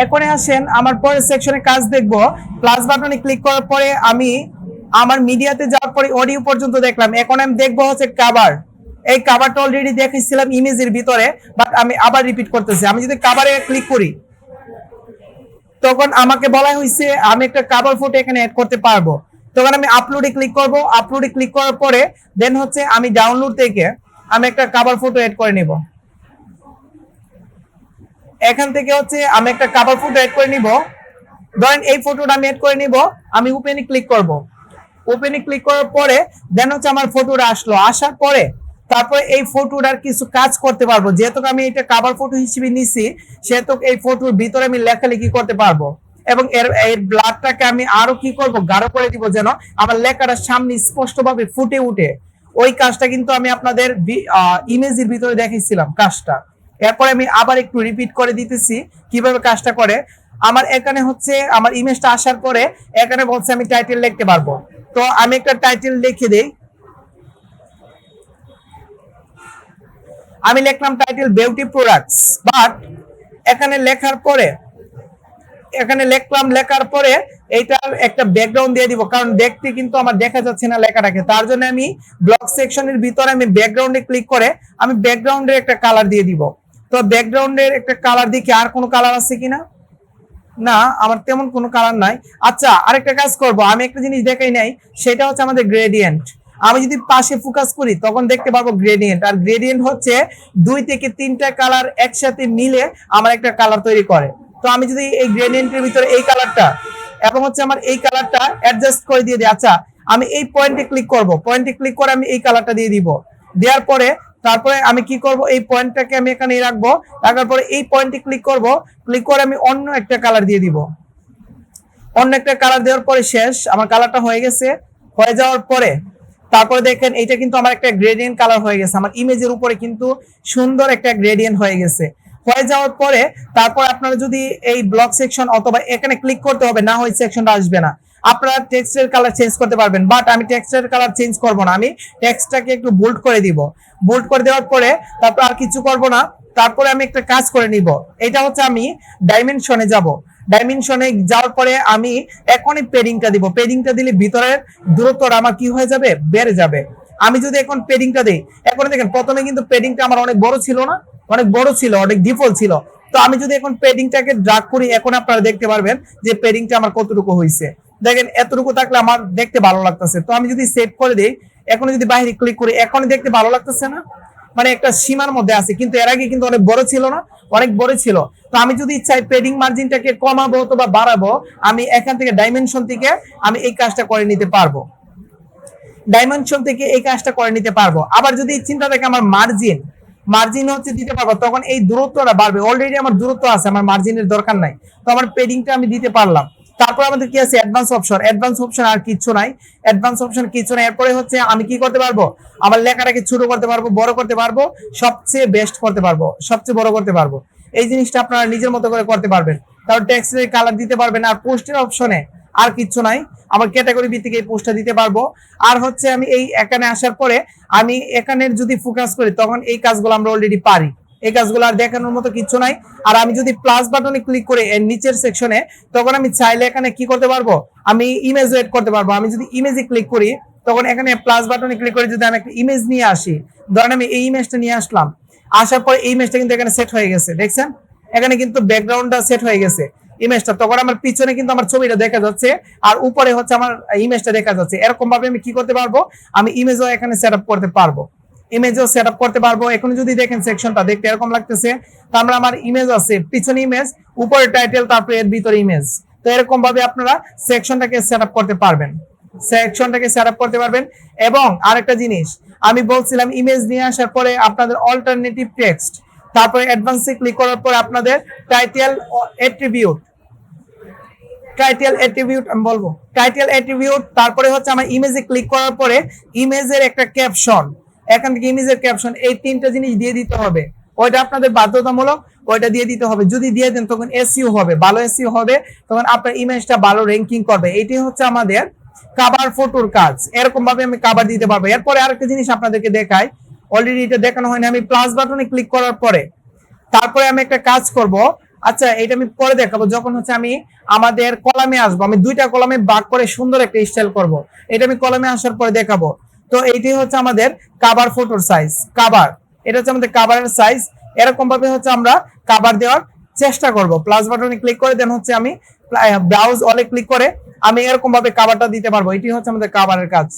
এখন আসেন আমার পরের সেকশনে কাজ দেখব। প্লাস বাটনে ক্লিক করার পরে আমি আমার মিডিয়াতে যাওয়ার পরে অডিও পর্যন্ত দেখলাম। এখন আমি দেখবো হচ্ছে কভার। এই কভারটা অলরেডি দেখেছিলাম ইমেজের ভিতরে, বাট আমি আবার রিপিট করতেছি। আমি যদি কভারে ক্লিক করি তখন আমাকে বলা হয়েছে আমি একটা কভার ফটো এখানে অ্যাড করতে পারবো। তখন আমি আপলোডে ক্লিক করব। আপলোডে ক্লিক করার পরে দেন হচ্ছে আমি ডাউনলোড থেকে আমি একটা কভার ফটো অ্যাড করে নেব। এখান থেকে হচ্ছে আমি একটা কভার ফটো অ্যাড করে নিব। ধরেন এই ফটোটা আমি অ্যাড করে নিব। আমি ওপেনে ক্লিক করব। ওপেনে ক্লিক করার পরে দেন হচ্ছে আমার ফটোটা আসলো। আসার পরে তারপরে এই ফটোটার কিছু কাজ করতে পারবো। যেহেতু আমি এটা কভার ফটো হিসেবে নিছি, সেহেতু এই ফটোর ভিতরে আমি লেখালেখি করতে পারবো। এবং এর ব্লাডটাকে আমি আরো কি করব, গাঢ় করে দিব, যেন আমার লেখাটা সামনে স্পষ্টভাবে ফুটে উঠে। ওই কাজটা কিন্তু আমি আপনাদের ইমেজের ভিতরে দেখাইছিলাম কাজটা। এরপরে আমি আবার একটু রিপিট করে দিতেছি কিভাবে কাজটা করে। আমার এখানে হচ্ছে আমার ইমেজটা আসার পরে এখানে বলছে আমি টাইটেল লিখতে পারবো। তো আমি একটা টাইটেল লিখে দেই। আমি লিখলাম টাইটেল বিউটি প্রোডাক্টস। বাট এখানে লেখার পরে লেখার পরে এইটার একটা ব্যাকগ্রাউন্ড দিয়ে দিব, কারণ দেখতে কিন্তু আমার দেখা যাচ্ছে না লেখাটাকে। তার জন্য আমি ব্লক সেকশনের ভিতরে আমি ব্যাকগ্রাউন্ডে ক্লিক করে আমি ব্যাকগ্রাউন্ডের একটা কালার দিয়ে দিব। তো ব্যাকগ্রাউন্ডের একটা কালার দেখি আর কোনো কালার আছে কিনা। না, আমার তেমন কোনো কালার নাই। আচ্ছা, আরেকটা কাজ করব। আমি একটা জিনিস দেখাই নাই, সেটা হচ্ছে আমাদের গ্রেডিয়েন্ট। আমি যদি পাশে ফোকাস করি তখন দেখতে পাবো গ্রেডিয়েন্ট। আর গ্রেডিয়েন্ট হচ্ছে 2 থেকে 3টা কালার একসাথে মিলে আমার একটা কালার তৈরি করে। তো আমি যদি এই গ্রেডিয়েন্টের ভিতরে এই কালারটা এবং হচ্ছে আমার এই কালারটা অ্যাডজাস্ট করে দিয়ে দিই। আচ্ছা, আমি এই পয়েন্টে ক্লিক করব। পয়েন্টে ক্লিক করে আমি এই কালারটা দিয়ে দিব। দেওয়ার পরে তারপরে আমি কি করব, এই পয়েন্টটাকে আমি এখানে রাখবো। রাখার পরে এই পয়েন্টে ক্লিক করব। ক্লিক করে আমি অন্য একটা কালার দিয়ে দিব। অন্য একটা কালার দেওয়ার পরে শেষ, আমার কালারটা হয়ে গেছে। হয়ে যাওয়ার পরে তারপরে দেখেন এটা কিন্তু আমার একটা গ্রেডিয়েন্ট কালার হয়ে গেছে। আমার ইমেজের উপরে কিন্তু সুন্দর একটা গ্রেডিয়েন্ট হয়ে গেছে। হয়ে যাওয়ার পরে তারপর আপনারা যদি এই ব্লক সেকশন অথবা এখানে ক্লিক করতে হবে, না হয় সেকশনটা আসবে না। আপনারা টেক্সটের কালার চেঞ্জ করতে পারবেন, বাট আমি টেক্সটের কালার চেঞ্জ করব না। আমি টেক্সটটাকে একটু বোল্ড করে দিব। বোল্ড করে দেওয়ার পরে তারপর আর কিছু করব না। তারপরে আমি একটা কাজ করে নিব। এটা হচ্ছে আমি ডাইমেনশনে যাব। ডাইমেনশনে যাওয়ার পরে আমি এখনই পেডিংটা দিব। পেডিংটা দিলে ভিতরের দূরত্বটা আমার কি হয়ে যাবে, বেড়ে যাবে। আমি যদি এখন পেডিংটা দিই, এখন দেখেন প্রথমে কিন্তু পেডিংটা আমার অনেক বড় ছিল না, অনেক বড় ছিল, অনেক ডিফল্ট ছিল। তো আমি যদি এখন পেডিংটাকে ড্রাগ করি, এখন আপনারা দেখতে পারবেন যে পেডিংটা আমার কতটুকু হয়েছে। দেখেন এতটুকু থাকলে আমার দেখতে ভালো লাগতেছে। তো আমি যদি সেভ করে দিই, এখন যদি বাইরে ক্লিক করি, এখন দেখতে ভালো লাগতেছে না, মানে একটা সীমার মধ্যে আছে। কিন্তু এর আগে কিন্তু অনেক বড় ছিল না, অনেক বড় ছিল। তো আমি যদি চাই পেডিং মার্জিনটাকে কমাবো অথবা বাড়াবো, আমি এখান থেকে ডাইমেনশন থেকে আমি এই কাজটা করে নিতে পারবো। ডাইমেনশন থেকে এই কাজটা করে নিতে পারবো। আবার যদি চিন্তা থাকে আমার মার্জিন হচ্ছে দিতে পারবো, তখন এই দূরত্বটা বাড়বে। অলরেডি আমার দূরত্ব আছে, আমার মার্জিনের দরকার নাই। তো আমার পেডিংটা আমি দিতে পারলাম। তারপর আমাদের কি আছে, অ্যাডভান্স অপশন আর কিছু নাই। এরপরে হচ্ছে আমি কি করতে পারবো, আমার লেখাটাকে ছোট করতে পারবো, বড় করতে পারবো, সবচেয়ে বেস্ট করতে পারবো, সবচেয়ে বড় করতে পারবো। এই জিনিসটা আপনারা নিজের মতো করে করতে পারবেন। তারপর টেক্সটের কালার দিতে পারবেন। আর পোস্টের অপশনে আর কিছু নাই, আমার ক্যাটাগরি ভিত্তিক এই পোস্টটা দিতে পারবো। আর হচ্ছে আমি এই এখানে আসার পরে আমি এখানে যদি ফোকাস করি তখন এই কাজগুলো আমরা অলরেডি পারি। এই কাজগুলো আর দেখানোর মতো কিছু নাই। আর আমি যদি প্লাস বাটনে ক্লিক করি এর নিচের সেকশনে, তখন আমি চাইলে এখানে কি করতে পারবো, আমি ইমেজ এড করতে পারবো। আমি যদি ইমেজে ক্লিক করি তখন এখানে প্লাস বাটনে ক্লিক করে যদি আমি একটা ইমেজ নিয়ে আসি, ধরেন আমি এই ইমেজটা নিয়ে আসলাম। আসার পরে এই ইমেজটা কিন্তু এখানে সেট হয়ে গেছে, দেখছেন এখানে কিন্তু ব্যাকগ্রাউন্ডটা সেট হয়ে গেছে ইমেজটা। তখন আমার পিছনে কিন্তু আমার ছবিটা দেখা যাচ্ছে, আর উপরে হচ্ছে আমার ইমেজটা দেখা যাচ্ছে। এরকম ভাবে আমি কি করতে পারবো, আমি ইমেজও এখানে সেট আপ করতে পারবো। এখন যদি দেখেন সেকশনটা দেখতে এরকম লাগতেছে। তারপরে আমার ইমেজ আছে, পিছনে ইমেজ, উপরে টাইটেল, তারপরে এর ভিতরে ইমেজ। তো এরকম ভাবে আপনারা সেকশনটাকে সেট আপ করতে পারবেন। এবং আরেকটা জিনিস আমি বলছিলাম, ইমেজ নিয়ে আসার পরে আপনাদের অল্টারনেটিভ টেক্সট, তারপরে অ্যাডভান্সে ক্লিক করার পর আপনাদের টাইটেল অ্যাট্রিবিউট তারপরে হচ্ছে আমার ইমেজে ক্লিক করার পরে ইমেজের একটা ক্যাপশন, এখান থেকে ইমেজের ক্যাপশন, এই 3টা জিনিস দিয়ে দিতে হবে। ওইটা আপনাদের বাধ্যতামূলক, ওইটা দিয়ে দিতে হবে। যদি দিয়ে দেন তখন এসইও হবে, ভালো এসইও হবে, তখন আপনার ইমেজটা ভালো র্যাঙ্কিং করবে। এটি হচ্ছে আমাদের কভার ফটোর কাজ। এরকম ভাবে আমি কভার দিতে পারবো। এরপরে আরেকটা জিনিস আপনাদেরকে দেখাই, অলরেডি এটা দেখানো হয়নি। আমি প্লাস বাটনে ক্লিক করার পরে তারপরে আমি একটা কাজ করব। আচ্ছা এটা আমি পরে দেখাবো, যখন হচ্ছে আমি আমাদের কলামে আসবো, আমি দুইটা কলামে ভাগ করে সুন্দর একটা স্টাইল করব, এটা আমি কলামে আসার পরে দেখাবো। তো এইটি হচ্ছে আমাদের কাভার ফটোর সাইজ, কাভার, এটা হচ্ছে আমাদের কাভারের সাইজ। এরকম ভাবে হচ্ছে আমরা কাভার দেওয়ার চেষ্টা করব। প্লাস বাটনে ক্লিক করে দেন হচ্ছে আমি ব্রাউজ অলে ক্লিক করে আমি এরকম ভাবে কাভারটা দিতে পারবো। এটি হচ্ছে আমাদের কাভারের কাজ।